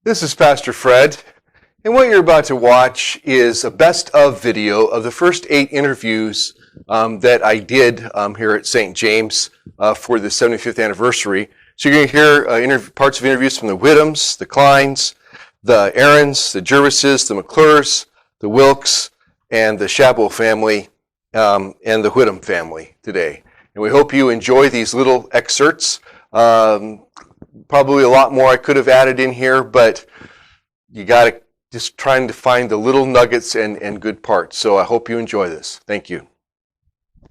This is Pastor Fred, and what you're about to watch is a best of video of the first 8 interviews that I did here at St. James for the 75th anniversary. So you're going to hear parts of interviews from the Whittams, the Clines, the Aarons, the Jervises, the McClures, the Wilks, and the Schabo family, and the Whitham family today. And we hope you enjoy these little excerpts. Probably a lot more I could have added in here, but you got to just trying to find the little nuggets and good parts. So I hope you enjoy this. Thank you.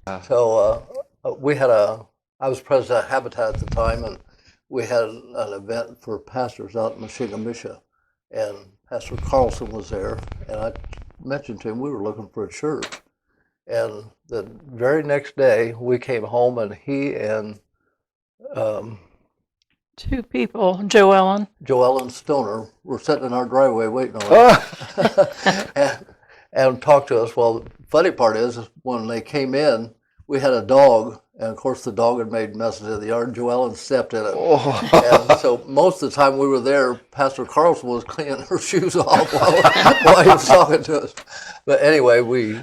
I was president of Habitat at the time, and we had an event for pastors out in Mishiga, and Pastor Carlson was there, and I mentioned to him we were looking for a church. And the very next day, we came home, and he and 2 people, Joellen and Stoner, were sitting in our driveway waiting on us and talked to us. Well, the funny part is when they came in, we had a dog, and of course the dog had made messes in the yard. Joellen stepped in it. And so most of the time we were there, Pastor Carlson was cleaning her shoes off while he was talking to us. But anyway, we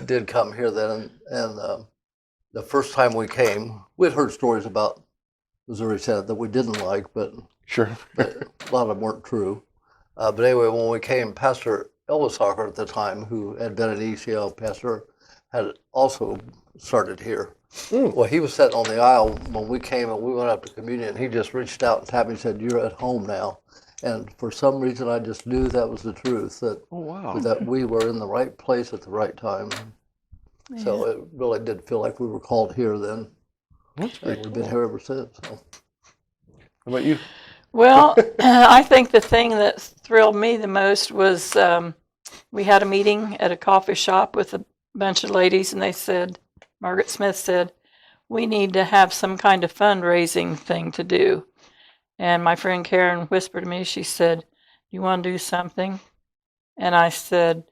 did come here then, and the first time we came, we'd heard stories about Missouri Senate that we didn't like, but Sure. but a lot of them weren't true. But anyway, when we came, Pastor Elvishacker at the time, who had been an ECL pastor, had also started here. Well, he was sitting on the aisle when we came, and we went up to communion. He just reached out and tapped me and said, "You're at home now." And for some reason, I just knew that was the truth, that that we were in the right place at the right time. Yeah. So it really did feel like we were called here then. That's pretty We've been here ever since. So. How about you? Well, I think the thing that thrilled me the most was we had a meeting at a coffee shop with a bunch of ladies, and they said, Margaret Smith said, we need to have some kind of fundraising thing to do. And my friend Karen whispered to me, she said, you want to do something? And I said,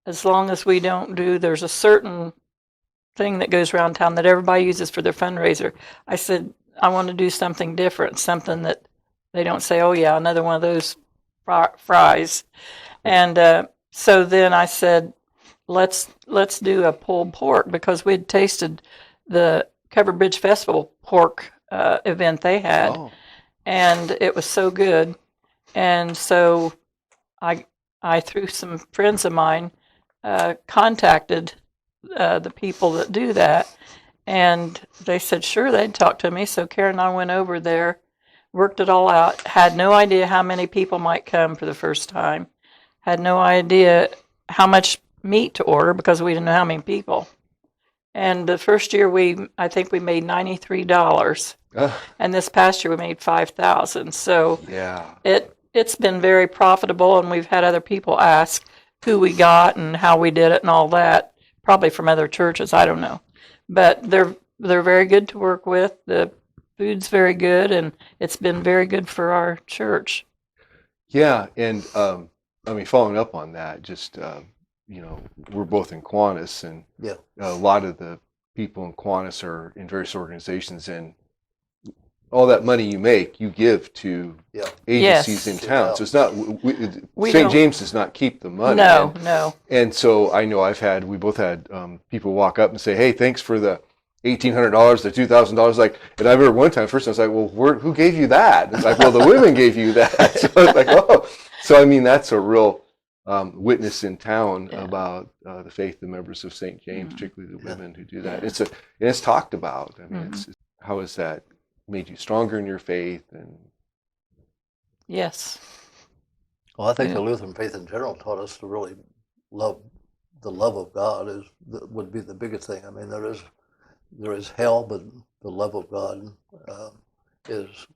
as long as we don't do, there's a certain thing that goes around town that everybody uses for their fundraiser. I said, I want to do something different, something that they don't say, oh yeah, another one of those fries. And so then I said, let's do a pulled pork, because we'd tasted the Covered Bridge Festival pork event they had. Oh. And it was so good. And so I through some friends of mine, contacted the people that do that, and they said sure, they'd talk to me. So Karen and I went over there, worked it all out, had no idea how many people might come for the first time, had no idea how much meat to order because we didn't know how many people. And the first year I think we made $93, and this past year we made $5,000. So yeah, it's been very profitable, and we've had other people ask who we got and how we did it and all that. Probably from other churches, I don't know. But they're very good to work with. The food's very good, and it's been very good for our church. Yeah, and following up on that, just we're both in Kiwanis, and a lot of the people in Kiwanis are in various organizations, and all that money you make, you give to agencies in town. So it's not, St. James does not keep the money. No. And so I know we both had people walk up and say, hey, thanks for the $1,800, the $2,000. And I remember one time, first I was like, well, who gave you that? It's like, well, the women gave you that. So it's like, oh. So that's a real witness in town about the faith of the members of St. James, particularly the women who do that. It's talked about. How is that made you stronger in your faith? And yes. Well, I think the Lutheran faith in general taught us to really love. The love of God would be the biggest thing. There is hell, but the love of God is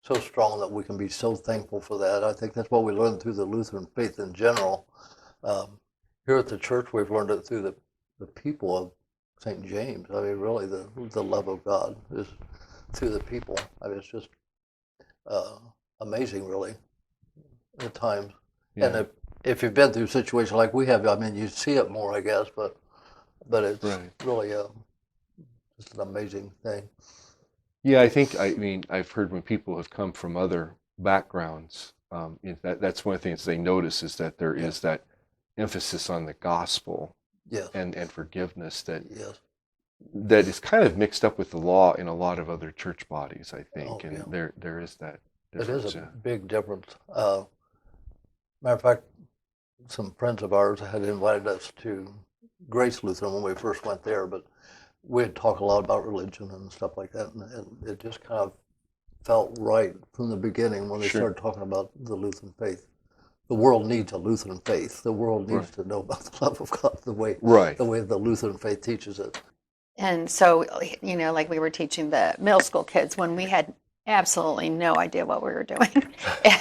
so strong that we can be so thankful for that. I think that's what we learned through the Lutheran faith in general. Here at the church, we've learned it through the people of St. James. Really, the love of God is through the people. It's just amazing, really, at times. Yeah. And if you've been through a situation like we have, you see it more, I guess, but it's really just an amazing thing. Yeah, I've heard when people have come from other backgrounds, That's one of the things they notice is that there is that emphasis on the gospel Yes. and forgiveness that Yes. that is kind of mixed up with the law in a lot of other church bodies, I think, Oh, and yeah. there is that It difference. is a big difference. Matter of fact, some friends of ours had invited us to Grace Lutheran when we first went there, but we had talked a lot about religion and stuff like that, and it just kind of felt right from the beginning when they Sure. started talking about the Lutheran faith. The world needs a Lutheran faith. The world needs to know about the love of God the way the Lutheran faith teaches it. And so, like we were teaching the middle school kids when we had absolutely no idea what we were doing.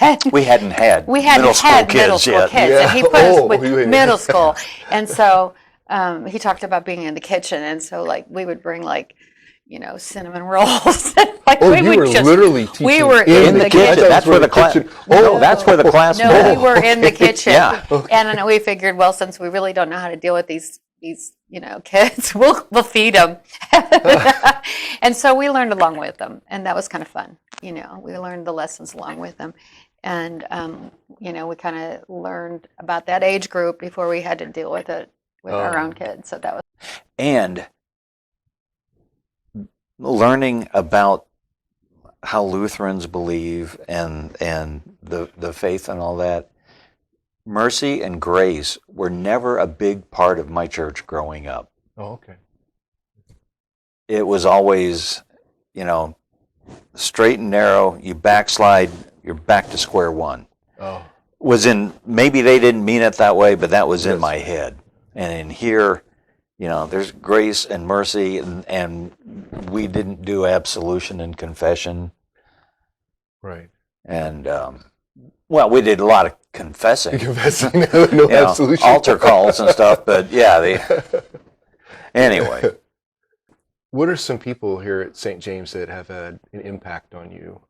And We hadn't had middle school kids yet. and he put us with you had- middle school. And so he talked about being in the kitchen, and so we would bring cinnamon rolls. You were literally teaching we were In the kitchen. That's where the class. No, that's where the class No, met. we were in the kitchen. Yeah. And then we figured, well, since we really don't know how to deal with these kids, we'll feed them. And so we learned along with them, and that was kind of fun. We learned the lessons along with them, and we kind of learned about that age group before we had to deal with it with our own kids. So that was. And learning about how Lutherans believe and the faith and all that. Mercy and grace were never a big part of my church growing up. Oh, okay. It was always, straight and narrow. You backslide, you're back to square one. Oh. Maybe they didn't mean it that way, but that was in my head. And in here, there's grace and mercy, and we didn't do absolution and confession. Right. And, we did a lot of confessing. Confessing, no absolution. Altar calls and stuff, but yeah, anyway. What are some people here at St. James that have had an impact on you?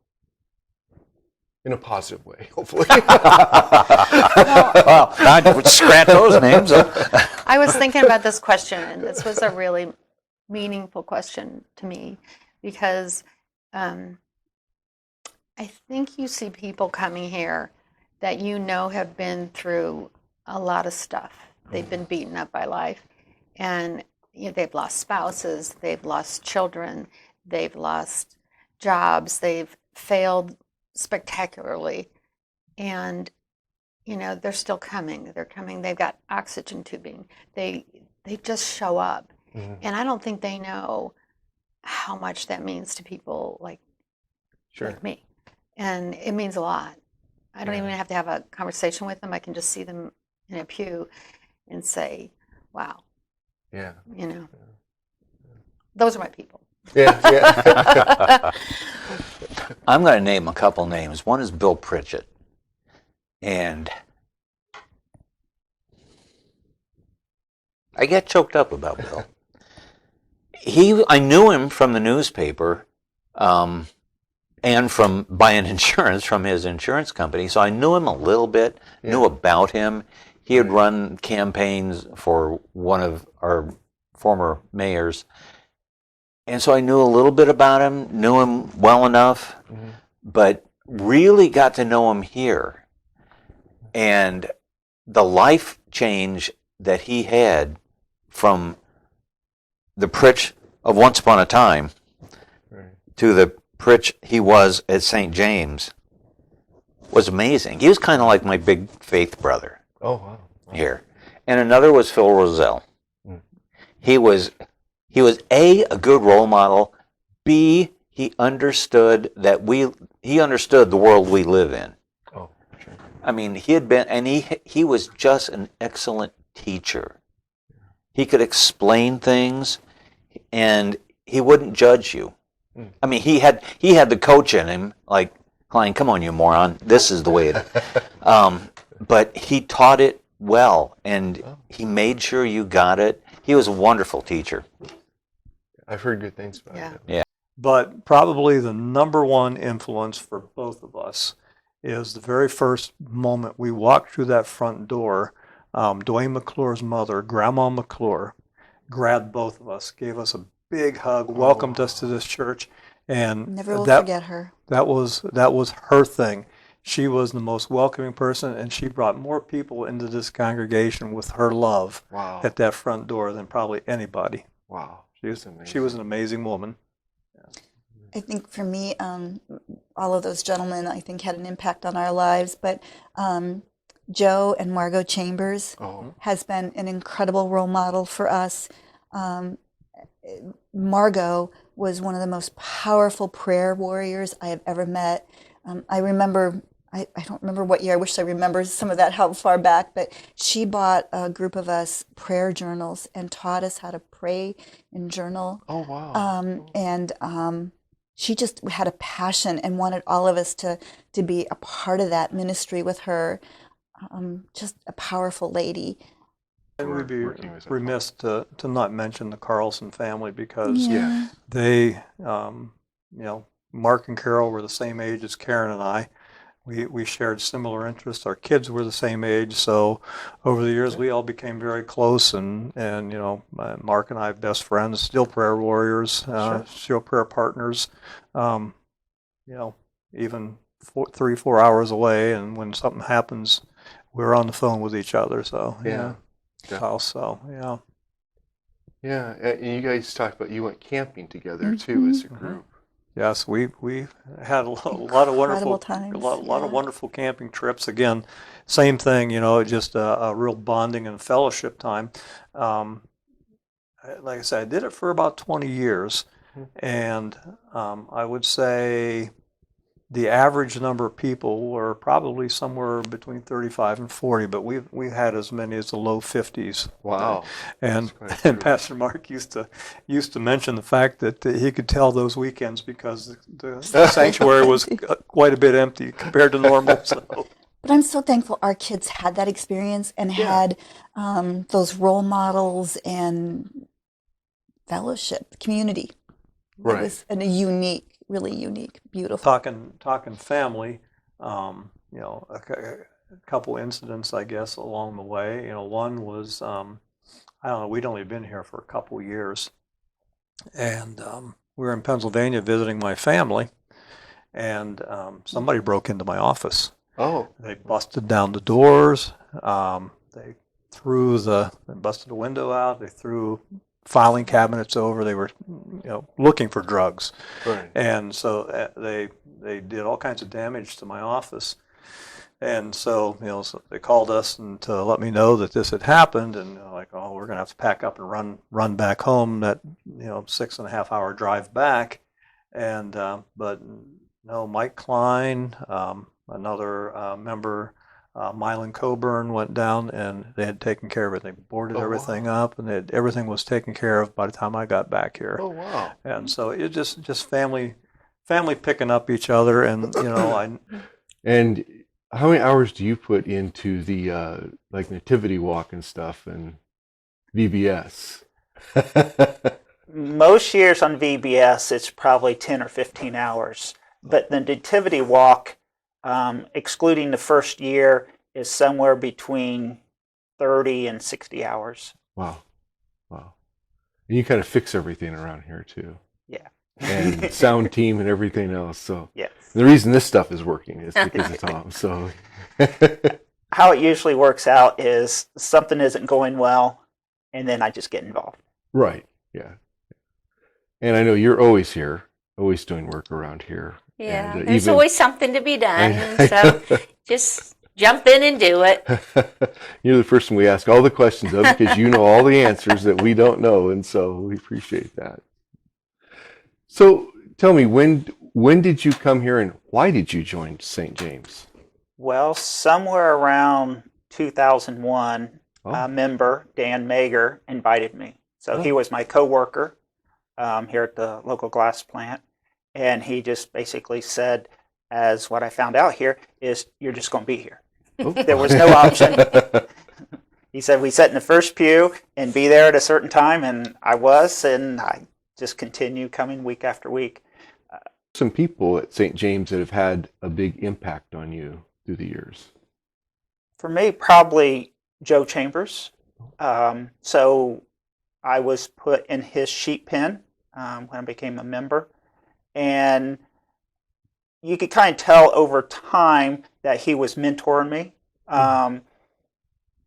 In a positive way, hopefully. Well, I would scratch those names. I was thinking about this question, and this was a really meaningful question to me because I think you see people coming here that have been through a lot of stuff. They've been beaten up by life, and they've lost spouses, they've lost children, they've lost jobs, they've failed spectacularly, and they're still coming. They're coming. They've got oxygen tubing. They just show up, and I don't think they know how much that means to people like me, and it means a lot. I don't even have to have a conversation with them. I can just see them in a pew and say, "Wow." Yeah. Those are my people. Yeah. I'm going to name a couple names. One is Bill Pritchett. And I get choked up about Bill. I knew him from the newspaper and from buying insurance from his insurance company. So I knew him a little bit, knew about him. He had run campaigns for one of our former mayors. And so I knew a little bit about him, knew him well enough, but really got to know him here. And the life change that he had from the Pritch of once upon a time to the Pritch he was at St. James was amazing. He was kind of like my big faith brother. Oh, wow. Here. And another was Phil Roselle. He was A, a good role model, B, he understood he understood the world we live in. Oh, sure. I mean, he was just an excellent teacher. He could explain things, and he wouldn't judge you. I mean, he had the coach in him, like, Cline, come on, you moron, this is the way it but he taught it well, and he made sure you got it. He was a wonderful teacher. I've heard good things about him. Yeah. But probably the number one influence for both of us is the very first moment we walked through that front door. Dwayne McClure's mother, Grandma McClure, grabbed both of us, gave us a big hug, welcomed us to this church, and Never will forget her. That was her thing. she was the most welcoming person, and she brought more people into this congregation with her love Wow. at that front door than probably anybody. Wow. She was, That's she was an amazing woman. I think for me, all of those gentlemen, I think, had an impact on our lives. But Joe and Margot Chambers Oh. has been an incredible role model for us. Margot was one of the most powerful prayer warriors I have ever met. I remember, I don't remember what year, I wish I remember some of that, how far back, but she bought a group of us prayer journals and taught us how to pray and journal. Oh, wow. And she just had a passion and wanted all of us to be a part of that ministry with her. Just a powerful lady. And we'd be Working with her. remiss to not mention the Carlson family because Yeah. they, Mark and Carol were the same age as Karen and I. We shared similar interests. Our kids were the same age, so over the years we all became very close. And Mark and I have best friends, still prayer warriors, still prayer partners. Even 3-4 hours away, and when something happens, we're on the phone with each other. So Yeah. So yeah. Yeah. And you guys talked about you went camping together too as a group. Yes, we had a lot of wonderful times, a lot of yeah. wonderful camping trips. Again, same thing, just a real bonding and fellowship time. Like I said, I did it for about 20 years, and I would say the average number of people were probably somewhere between 35 and 40, but we had as many as the low 50s. Wow. And That's quite a and group. Pastor Mark used to mention the fact that he could tell those weekends because the sanctuary was quite a bit empty compared to normal. So. But I'm so thankful our kids had that experience and had those role models and fellowship, community. Right. It was really unique, beautiful. Talking family, a couple incidents, I guess, along the way. One was, I don't know, we'd only been here for a couple years, and we were in Pennsylvania visiting my family, and somebody broke into my office. Oh. They busted down the doors. They busted the window out. They threw filing cabinets over. They were, looking for drugs. Right. And so they did all kinds of damage to my office. And so, so they called us and to let me know that this had happened, and we're gonna have to pack up and run back home. That 6.5 hour drive back, and but no, Mike Cline, another member, Mylan Coburn went down, and they had taken care of it. They boarded everything up, and everything was taken care of by the time I got back here. Oh, wow. And so it just family picking up each other, and And how many hours do you put into the nativity walk and stuff and VBS? Most years on VBS, it's probably 10 or 15 hours. But the nativity walk, excluding the first year, is somewhere between 30 and 60 hours. Wow. And you kind of fix everything around here too. Yeah. And sound team and everything else. So Yes. the reason this stuff is working is because of Tom. So How it usually works out is something isn't going well, and then I just get involved. right. Yeah. And I know you're always here, always doing work around here. Yeah, And, there's even- always something to be done, I so just jump in and do it. You're the person we ask all the questions of because you know all the answers that we don't know, and so we appreciate that. So tell me, when did you come here, and why did you join St. James? Well, somewhere around 2001, a member, Dan Mager, invited me. So he was my coworker here at the local glass plant, and he just basically said, as what I found out here, is you're just going to be here. There was no option. He said, we sit in the first pew and be there at a certain time, and I was, and I just continue coming week after week. Some people at St. James that have had a big impact on you through the years. For me, probably Joe Chambers. So I was put in his sheep pen when I became a member. And you could kind of tell over time that he was mentoring me.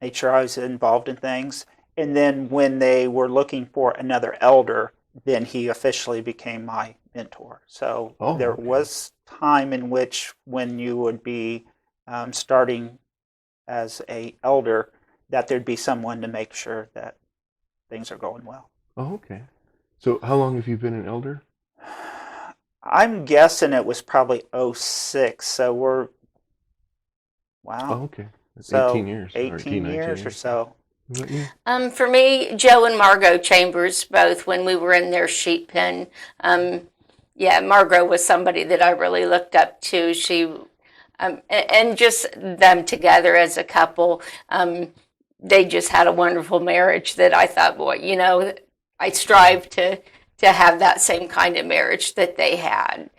Made sure I was involved in things. And then when they were looking for another elder, then he officially became my mentor. So there was time in which when you would be starting as a elder, that there'd be someone to make sure that things are going well. Oh, okay. So how long have you been an elder? I'm guessing it was probably 06, so we're, wow. Oh, okay. That's So 18 years. 18 years or so. What about you? For me, Joe and Margot Chambers, both when we were in their sheep pen. Yeah, Margot was somebody that I really looked up to. She, and just them together as a couple, they just had a wonderful marriage that I thought, boy, you know, I strive to have that same kind of marriage that they had.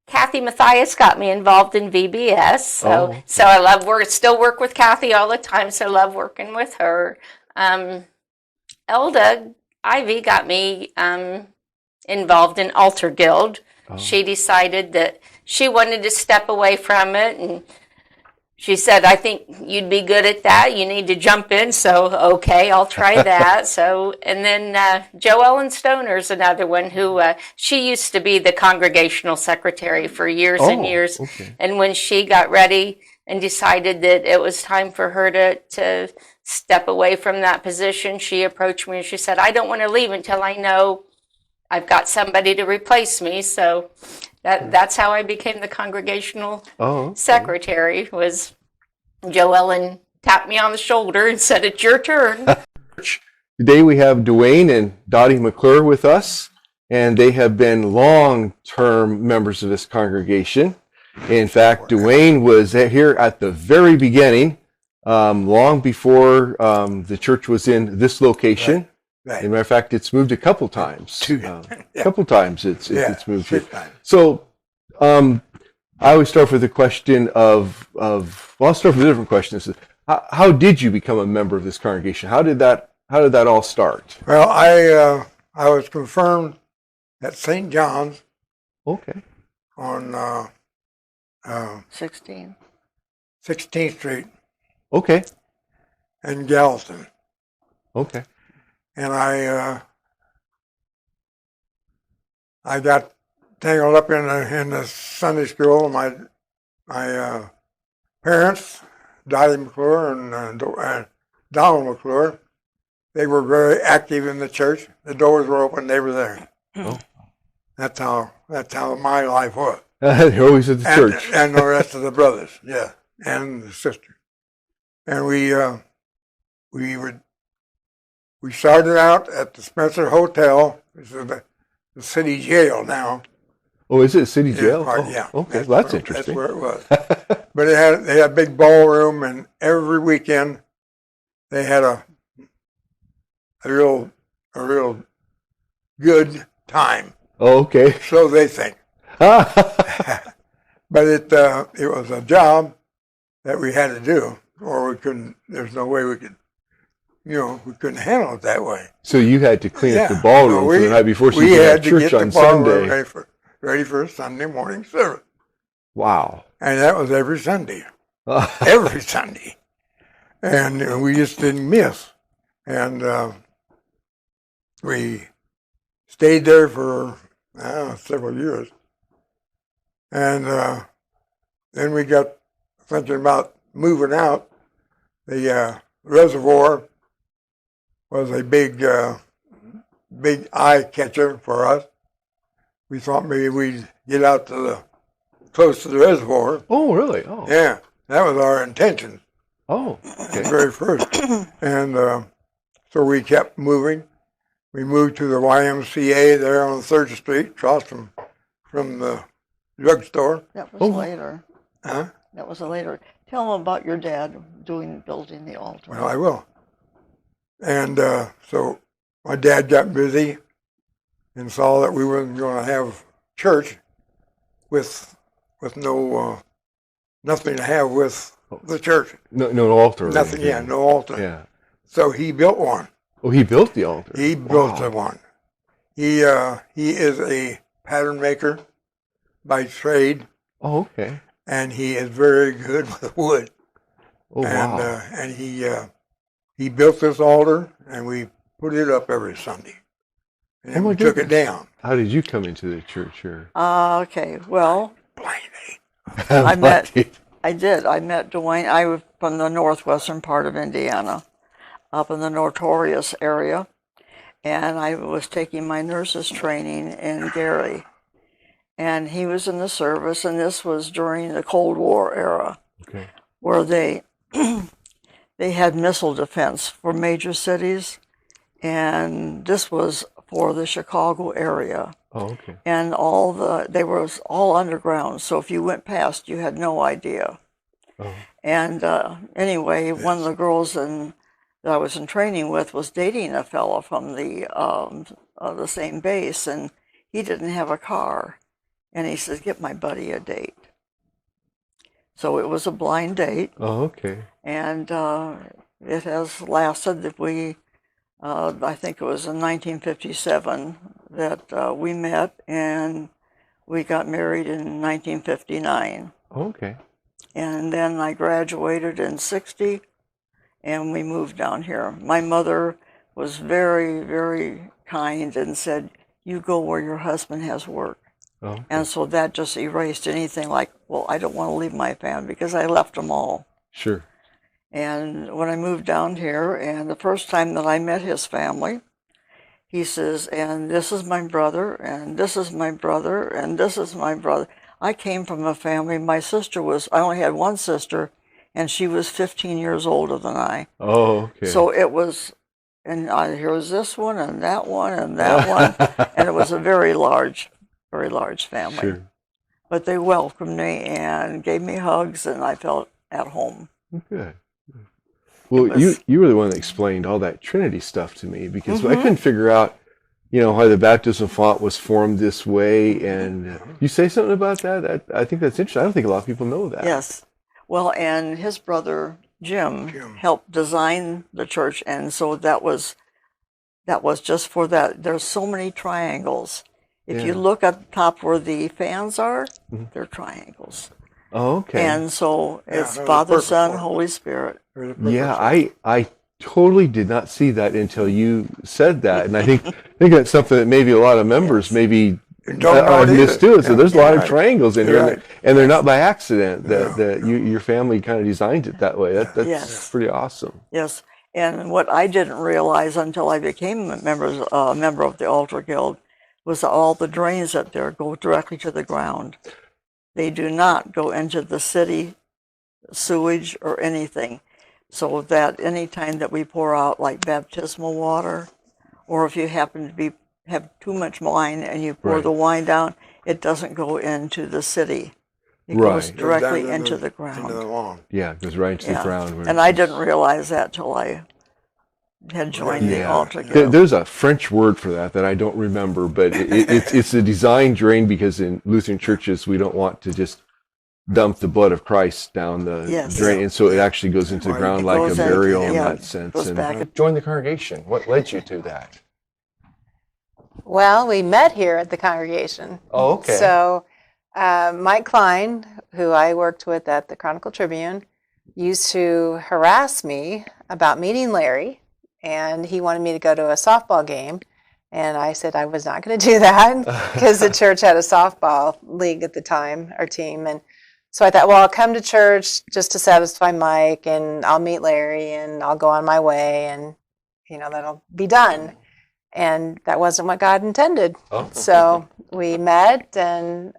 Kathy Mathias got me involved in VBS, so I love still work with Kathy all the time, so I love working with her. Elda Ivy got me involved in Altar Guild. She decided that she wanted to step away from it, and she said, I think you'd be good at that. You need to jump in. So, okay, I'll try that. So, and then Jo Ellen Stoner's another one who, she used to be the congregational secretary for years and years. Okay. And when she got ready and decided that it was time for her to step away from that position, she approached me and she said, I don't want to leave until I know I've got somebody to replace me. So that's how I became the congregational secretary. Was Jo Ellen tapped me on the shoulder and said, it's your turn. Today we have Dwayne and Dottie McClure with us, and they have been long-term members of this congregation. In fact, Dwayne was here at the very beginning, long before the church was in this location. Right. As a matter of fact, it's moved a couple times. A couple times it's moved here. Times. So I always start with the question of well, I'll start with a different question. How did you become a member of this congregation? How did that all start? Well, I was confirmed at St. John's Okay. on 16. 16th Street Okay. in Galveston. Okay. And I got tangled up in the Sunday school. My parents, Dottie McClure and Donald McClure, they were very active in the church. The doors were open; they were there. Oh. That's how my life was. You're always at the church. And the rest of the brothers, yeah, and the sister. And we started out at the Spencer Hotel. This is the city jail now. Oh, is it city jail? Yeah. Okay, well, that's interesting. That's where it was. But they had a big ballroom, and every weekend they had a real good time. Oh, okay. So they think. But it was a job that we had to do, or we couldn't. There's no way we could. We couldn't handle it that way. So you had to clean up the ballroom for the night before so you could have church on Sunday. Ready for a Sunday morning service. Wow. And that was every Sunday. Every Sunday. And we just didn't miss. And we stayed there for several years. And then we got thinking about moving out. The reservoir was a big eye catcher for us. We thought maybe we'd get out to close to the reservoir. Oh, really? Oh. Yeah, that was our intention. Oh, okay. Very first. And so we kept moving. We moved to the YMCA there on 3rd Street, across from the drugstore. That was later. Huh? That was later. Tell them about your dad building the altar. Well, I will. And so my dad got busy and saw that we weren't going to have church with nothing to have with the church. No altar. Nothing, yeah, no altar. Yeah. So he built one. Oh, he built the altar. He built one. He is a pattern maker by trade, Oh, okay. and he is very good with wood. Oh, wow. And he built this altar, and we put it up every Sunday. And then Oh, my we took it goodness. down. How did you come into the church here? Okay, well, Blind. I met Dwayne. I was from the northwestern part of Indiana, up in the Notorious area, and I was taking my nurse's training in Gary. And he was in the service, and this was during the Cold War era, Okay. where they they had missile defense for major cities, and this was for the Chicago area. Oh, okay. And they were all underground, so if you went past, you had no idea. Oh. And anyway, one of the girls that I was in training with was dating a fellow from the same base, and he didn't have a car. And he says, "Get my buddy a date." So it was a blind date, Oh, okay. and it has lasted. I think it was in 1957 that we met, and we got married in 1959. Oh, okay. And then I graduated in 60, and we moved down here. My mother was very, very kind and said, "You go where your husband has work." Oh, okay. And so that just erased anything like, well, I don't want to leave my family, because I left them all. Sure. And when I moved down here, and the first time that I met his family, he says, "And this is my brother, and this is my brother, and this is my brother." I came from a family, I only had one sister, and she was 15 years older than I. Oh, okay. So it was, and here was this one, and that one, and that one, and it was a very large family. Sure. But they welcomed me and gave me hugs, and I felt at home. Good. Well, you were the one that explained all that Trinity stuff to me, because I couldn't figure out, why the baptism font was formed this way. And you say something about that? I think that's interesting. I don't think a lot of people know that. Yes. Well, and his brother Jim helped design the church, and so that was just for that. There's so many triangles. If you look at the top where the fans are, they're triangles. Oh, okay. And so it's there's a Father, purpose Son, for it. Holy Spirit. Yeah, I totally did not see that until you said that, and I think that's something that maybe a lot of members maybe Don't know it missed either. too. So there's a lot of Right. triangles in You're here, right. and they're not by accident. That your family kind of designed it that way. That's Yes. pretty awesome. Yes. And what I didn't realize until I became a member of the Altar Guild was that all the drains up there go directly to the ground. They do not go into the city sewage or anything. So that any time that we pour out like baptismal water, or if you happen to have too much wine and you pour Right. the wine down, it doesn't go into the city. It Right. goes Goes directly Down into the Into the ground. lawn. Yeah, it goes right into the ground. where And I didn't realize that till I had joined the Yeah. Altar There- Guild. There's a French word for that I don't remember, but it's a design drain, because in Lutheran churches we don't want to just dump the blood of Christ down the Yes. drain, and so it actually goes into the Right. ground It like a goes in, burial in yeah, that sense. goes And back. join the congregation. What led you to that? Well, we met here at the congregation. Oh, okay. So Mike Cline, who I worked with at the Chronicle Tribune, used to harass me about meeting Larry, and he wanted me to go to a softball game. And I said I was not going to do that because the church had a softball league at the time, our team. And so I thought, well, I'll come to church just to satisfy Mike, and I'll meet Larry, and I'll go on my way, and, that'll be done. And that wasn't what God intended. Oh. So we met and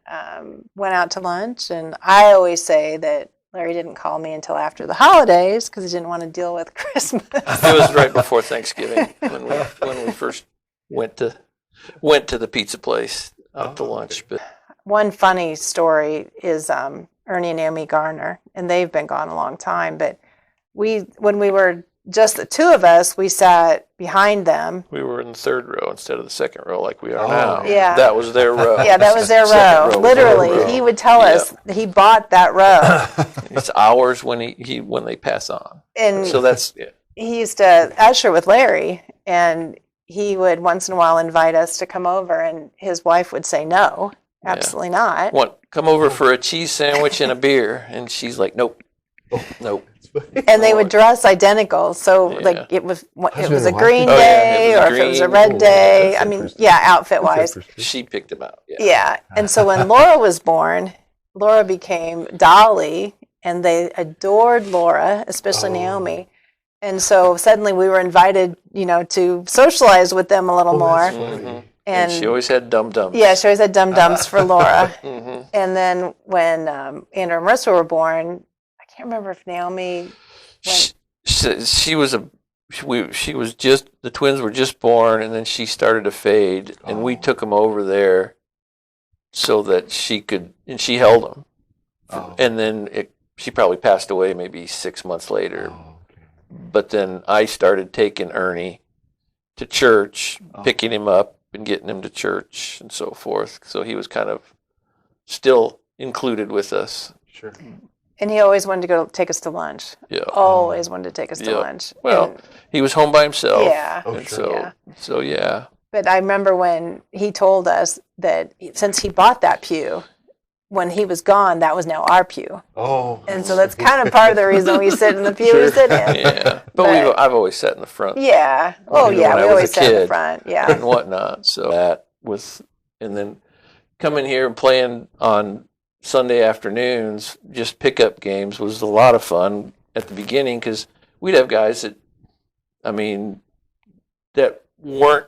went out to lunch. And I always say that Larry didn't call me until after the holidays because he didn't want to deal with Christmas. It was right before Thanksgiving when we first went to the pizza place out to lunch. But One funny story is Ernie and Naomi Garner, and they've been gone a long time. But when we were just the two of us, we sat behind them. we were in the third row instead of the second row like we are Oh, now. yeah. That was their row. Yeah, that was their Second row. was their Literally, row. he would tell us that he bought that row. It's ours when when they pass on. And So that's it. he used to usher with Larry, and he would once in a while invite us to come over, and his wife would say no, absolutely not. Come over for a cheese sandwich and a beer, and she's like, nope, nope. And they would dress identical, so like it was a green day, or if it was a red day. I mean, outfit wise. She picked him out. Yeah, and so when Laura was born, Laura became Dolly, and they adored Laura, especially Naomi. And so suddenly we were invited, to socialize with them a little more. And she always had dum-dums. Yeah, she always had dum-dums for Laura. And then when Andrew and Marissa were born, I can't remember if Naomi went. She was the twins were just born, and then she started to fade, and we took them over there so that she could, and she held them. And then she probably passed away maybe 6 months later. But then I started taking Ernie to church, picking him up and getting him to church and so forth. So he was kind of still included with us. Sure. And he always wanted to go take us to lunch. Yeah. Always wanted to take us to lunch. Well, he was home by himself. Yeah. So yeah. But I remember when he told us that since he bought that pew, when he was gone, that was now our pew. And so that's kind of part of the reason we sit in the pew we sit in. Yeah. But I've always sat in the front. Yeah. We always sat in the front. Yeah. And whatnot. So that was, and then coming here and playing on Sunday afternoons, just pickup games, was a lot of fun at the beginning, because we'd have guys that weren't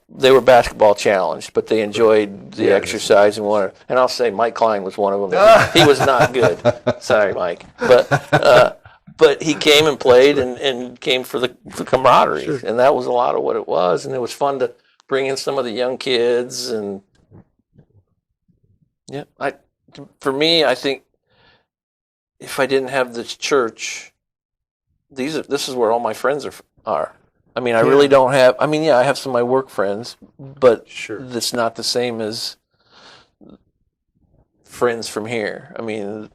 they were basketball challenged, but they enjoyed the exercise and wanted. And I'll say Mike Cline was one of them. He was not good. Sorry, Mike, but he came and played and came for the camaraderie, and that was a lot of what it was. And it was fun to bring in some of the young kids, and for me, I think if I didn't have this church, this is where all my friends are. I mean, I really don't have. I mean, I have some of my work friends, but it's not the same as friends from here. I mean,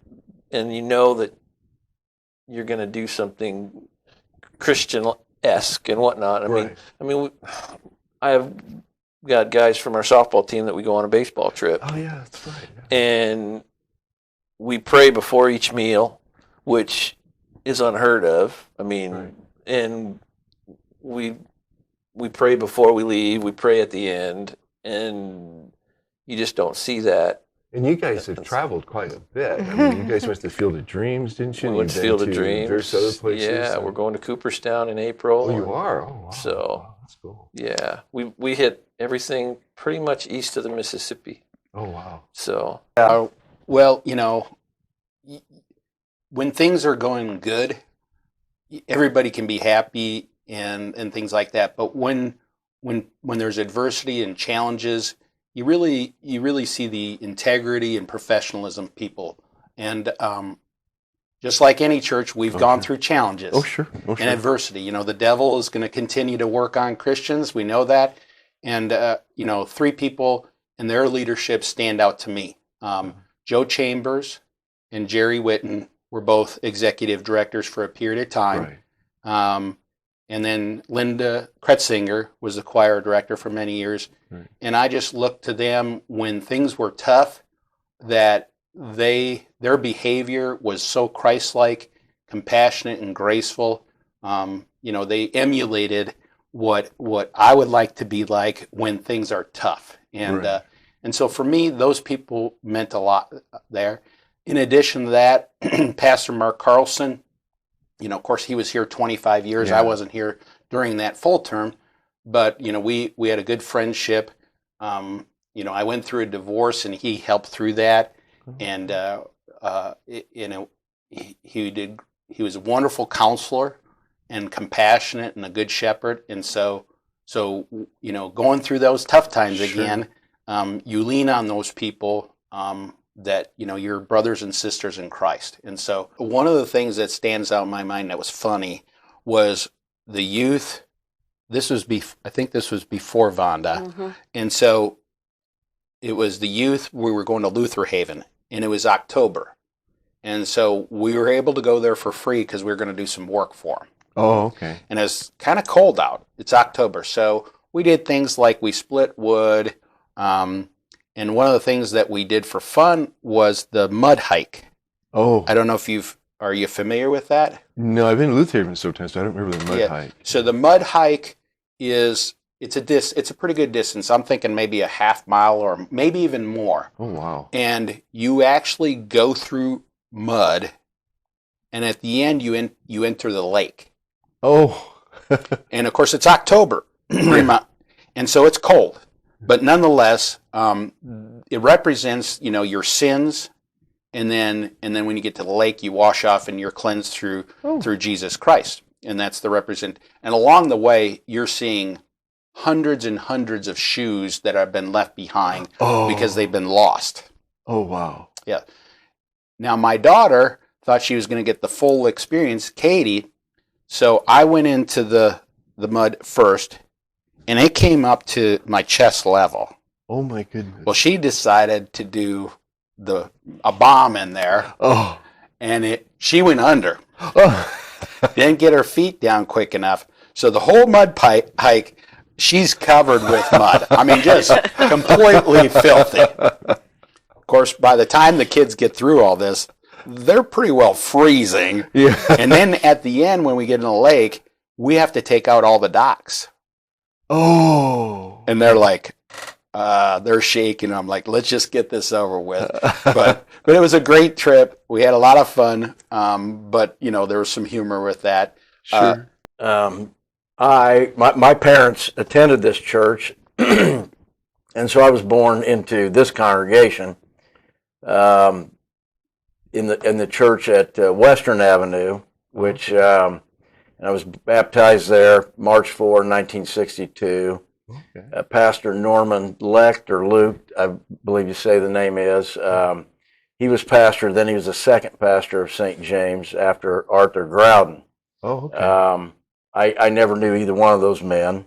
and that you're going to do something Christian-esque and whatnot. I have got guys from our softball team that we go on a baseball trip. Oh yeah, that's right. Yeah. And we pray before each meal, which is unheard of. I mean, and we pray before we leave. We pray at the end, and you just don't see that. And you guys have traveled quite a bit. I mean, you guys went to the Field of Dreams, didn't you? We went to Field of Dreams. Various other places. Yeah, we're going to Cooperstown in April. Oh, you are? Oh, wow. So, that's cool. Yeah, we hit everything pretty much east of the Mississippi. Oh, wow. So. Well, when things are going good, everybody can be happy and things like that. But when there's adversity and challenges, you really see the integrity and professionalism of people. And just like any church, we've gone through challenges and adversity. The devil is going to continue to work on Christians. We know that. And, 3 people in their leadership stand out to me. Joe Chambers and Jerry Whitton were both executive directors for a period of time. Right. And then Linda Kretzinger was the choir director for many years. Right. And I just looked to them when things were tough, that their behavior was so Christ-like, compassionate, and graceful. They emulated what I would like to be like when things are tough. And right. And so for me, those people meant a lot there. In addition to that, Pastor Mark Carlson, of course, he was here 25 years. Yeah. I wasn't here during that full term, but, we had a good friendship. I went through a divorce, and he helped through that. And, he was a wonderful counselor and compassionate and a good shepherd. And so going through those tough times again, you lean on those people, that your brothers and sisters in Christ. And so one of the things that stands out in my mind that was funny was the youth. I think this was before Vonda. Mm-hmm. And so it was the youth. We were going to Luther Haven, and it was October. And so we were able to go there for free because we were going to do some work for them. Oh, okay. And it's kind of cold out. It's October. So we did things like we split wood. And one of the things that we did for fun was the mud hike. Oh. I don't know if are you familiar with that? No, I've been to Lutheran sometimes, so I don't remember the mud hike. So the mud hike it's a pretty good distance. I'm thinking maybe a half mile or maybe even more. Oh, wow. And you actually go through mud, and at the end you enter the lake. Oh. And of course it's October, and so it's cold, but nonetheless, it represents your sins, and then when you get to the lake, you wash off and you're cleansed through Jesus Christ, and that's the represent. And along the way, you're seeing hundreds and hundreds of shoes that have been left behind because they've been lost. Oh, wow. Yeah. Now my daughter thought she was going to get the full experience, Katie. So I went into the mud first, and it came up to my chest level. Oh, my goodness. Well, she decided to do a bomb in there. Oh. And she went under. Oh. Didn't get her feet down quick enough. So the whole mud hike, she's covered with mud. I mean, just completely filthy. Of course, by the time the kids get through all this, they're pretty well freezing. Yeah. And then at the end, when we get in the lake, we have to take out all the docks. Oh. And they're like, they're shaking. I'm like, let's just get this over with. But it was a great trip. We had a lot of fun. But there was some humor with that. Sure. My parents attended this church, and so I was born into this congregation in the church at Western Avenue, which and I was baptized there March 4, 1962. Okay. Pastor Norman Lecht, or Luke, I believe you say the name is. He was pastor. Then he was the second pastor of St. James after Arthur Groudon. Oh, okay. I never knew either one of those men.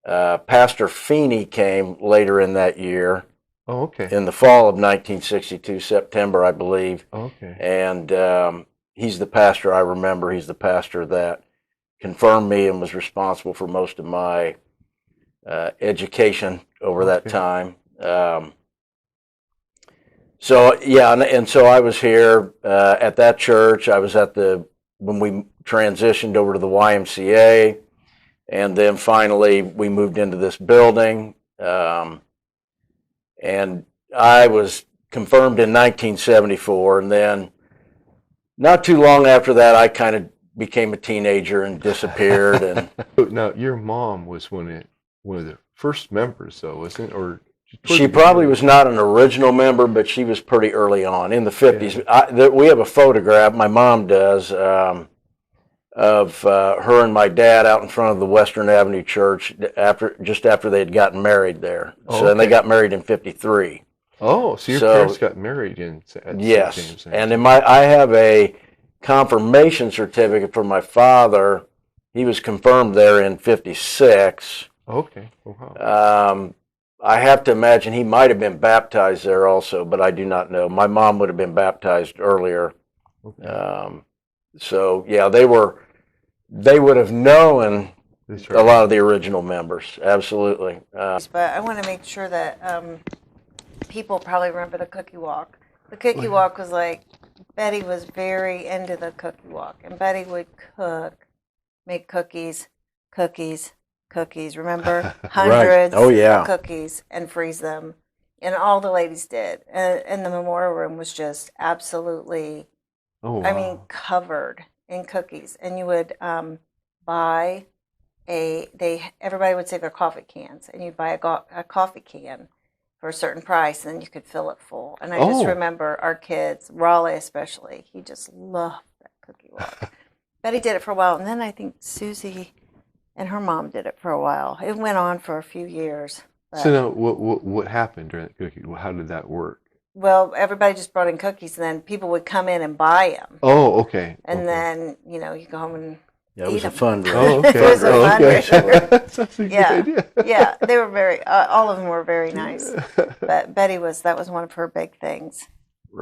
Pastor Feeney came later in that year. Oh, okay. In the fall of 1962, September, I believe. Okay. And he's the pastor I remember. He's the pastor that confirmed me and was responsible for most of my education over that time. So yeah, and so I was here at that church. I was at when we transitioned over to the YMCA, and then finally we moved into this building. And I was confirmed in 1974, and then not too long after that, I kind of became a teenager and disappeared. And now, your mom was one of the first members, though, wasn't it? Or she probably was not an original member, but she was pretty early on in the 50s. Yeah. We have a photograph, my mom does, of her and my dad out in front of the Western Avenue Church just after they had gotten married there. So then they got married in 53. Oh, so your parents got married at St. James. And I have a confirmation certificate from my father. He was confirmed there in 56. Okay. Oh, wow. I have to imagine he might have been baptized there also, but I do not know. My mom would have been baptized earlier. Okay. So yeah, they would have known a lot of the original members. Absolutely. But I want to make sure that people probably remember the cookie walk. The cookie walk was like, Betty was very into the cookie walk, and Betty would make cookies. Remember, hundreds of cookies, and freeze them, and all the ladies did. And the memorial room was just absolutely, I mean, covered in cookies. And you would buy everybody would save their coffee cans, and you'd buy a coffee can for a certain price, and then you could fill it full. And I just remember our kids, Raleigh especially, he just loved that cookie walk. Betty did it for a while, and then I think Susie and her mom did it for a while. It went on for a few years. So now, what happened during that cookie? How did that work? Well, everybody just brought in cookies, and then people would come in and buy them. Oh, okay. And then, you go home and it was a fundraiser. Oh, okay. It was a fundraiser. That's a good idea. Yeah, they were all of them were very nice. But Betty that was one of her big things.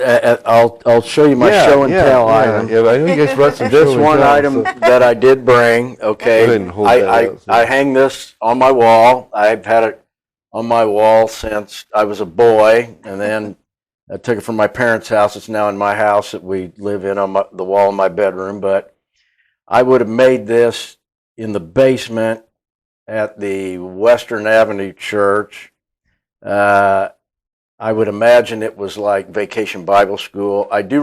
I'll show you my show and tell item. Yeah, I know you guys brought some This show and one tell, item so- that I did bring, okay. Go ahead and hold that up, so- I hang this on my wall. I've had it on my wall since I was a boy, and then I took it from my parents' house. It's now in my house that we live in on the wall in my bedroom. But I would have made this in the basement at the Western Avenue Church. I would imagine it was like Vacation Bible School. I do